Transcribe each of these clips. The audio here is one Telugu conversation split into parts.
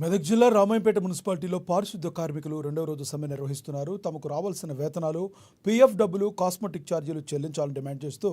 మెదక్ జిల్లా రామాయంపేట మున్సిపాలిటీలో పారిశుద్ధ్య కార్మికులు రెండో రోజు సమ్మె నిర్వహిస్తున్నారు. తమకు రావాల్సిన వేతనాలు, పీఎఫ్ డబ్బులు, కాస్మెటిక్ ఛార్జీలు చెల్లించాలని డిమాండ్ చేస్తూ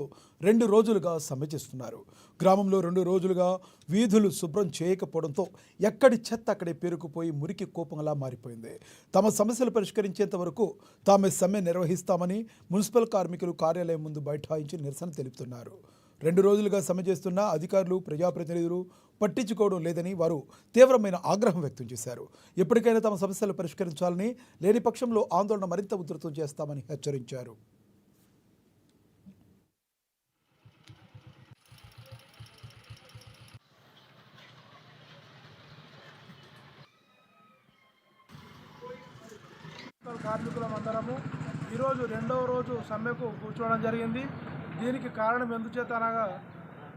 2 రోజులుగా సమ్మె చేస్తున్నారు. గ్రామంలో 2 రోజులుగా వీధులు శుభ్రం చేయకపోవడంతో ఎక్కడి చెత్త అక్కడే పేరుకుపోయి మురికి కూపంలా మారిపోయింది. తమ సమస్యలు పరిష్కరించేంత వరకు తామే సమ్మె నిర్వహిస్తామని మున్సిపల్ కార్మికులు కార్యాలయం ముందు బైఠాయించి నిరసన తెలుపుతున్నారు. 2 రోజులుగా సమ్మె చేస్తున్న అధికారులు, ప్రజాప్రతినిధులు పట్టించుకోవడం లేదని వారు తీవ్రమైన ఆగ్రహం వ్యక్తం చేశారు. ఎప్పటికైనా తమ సమస్యలు పరిష్కరించాలని, లేని పక్షంలో ఆందోళన మరింత ఉధృతం చేస్తామని హెచ్చరించారు. కార్మికులమందరము ఈరోజు రెండవ రోజు సమ్మెకు కూర్చోవడం జరిగింది. దీనికి కారణం ఎందుచేత అనగా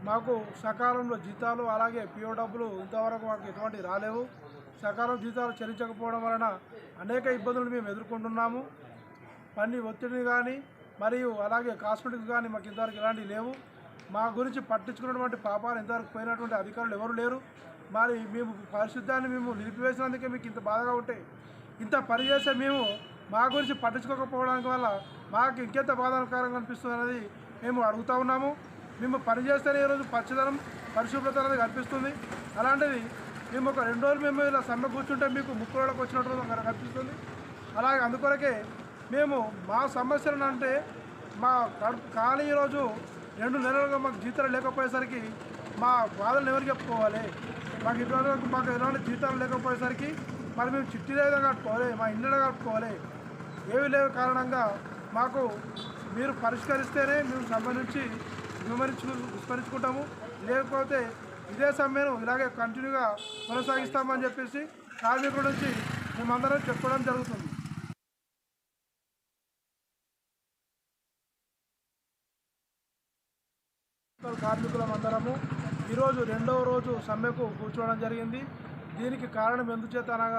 మాకు సకాలంలో జీతాలు అలాగే పిఓ డబ్బులు ఇంతవరకు మాకు ఎటువంటి రాలేవు. సకాలం జీతాలు చెల్లించకపోవడం వలన అనేక ఇబ్బందులు మేము ఎదుర్కొంటున్నాము. పని ఒత్తిడిని కానీ మరియు అలాగే కాస్మెటిక్స్ కానీ మాకు ఇంతవరకు ఇలాంటివి లేవు. మా గురించి పట్టించుకున్నటువంటి పాపాలు ఇంతవరకు పోయినటువంటి అధికారులు ఎవరు లేరు. మరి మేము పరిశుద్ధాన్ని మేము నిలిపివేసినందుకే మీకు ఇంత బాధగా ఉంటే ఇంత పని చేసే మేము మా గురించి పట్టించుకోకపోవడానికి వల్ల మాకు ఇంకెంత బాధాకరంగా అనిపిస్తుంది అనేది మేము అడుగుతూ ఉన్నాము. మేము పని చేస్తేనే ఈరోజు పచ్చదనం, పరిశుభ్రత అనేది కనిపిస్తుంది. అలాంటిది మేము ఒక 2 రోజులు మేము ఇలా సమ్మె కూర్చుంటే మీకు ముక్కులోకి వచ్చినట్టు కనిపిస్తుంది. అలాగే అందుకొరకే మేము మా సమస్యలను అంటే మా ఖాళీ ఈరోజు 2 నెలలుగా మాకు జీతాలు లేకపోయేసరికి మా బాధలను ఎవరికి చెప్పుకోవాలి? మాకు ఇటువంటి మాకు ఎలాంటి జీతాలు లేకపోయేసరికి మరి మేము చిట్టీలు ఏదో కట్టుకోవాలి, మా ఇండ్లలో కట్టుకోవాలి, ఏవి లేవు కారణంగా మాకు మీరు పరిష్కరిస్తేనే మేము సమ్మె నుంచి విస్మరించుకుంటాము. లేకపోతే ఇదే సమ్మెను ఇలాగే కంటిన్యూగా కొనసాగిస్తామని చెప్పేసి కార్మికుల నుంచి మేమందరం చెప్పడం జరుగుతుంది. కార్మికులమందరము ఈరోజు రెండవ రోజు సమ్మెకు కూర్చోవడం జరిగింది. దీనికి కారణం ఎందుచేత అనగా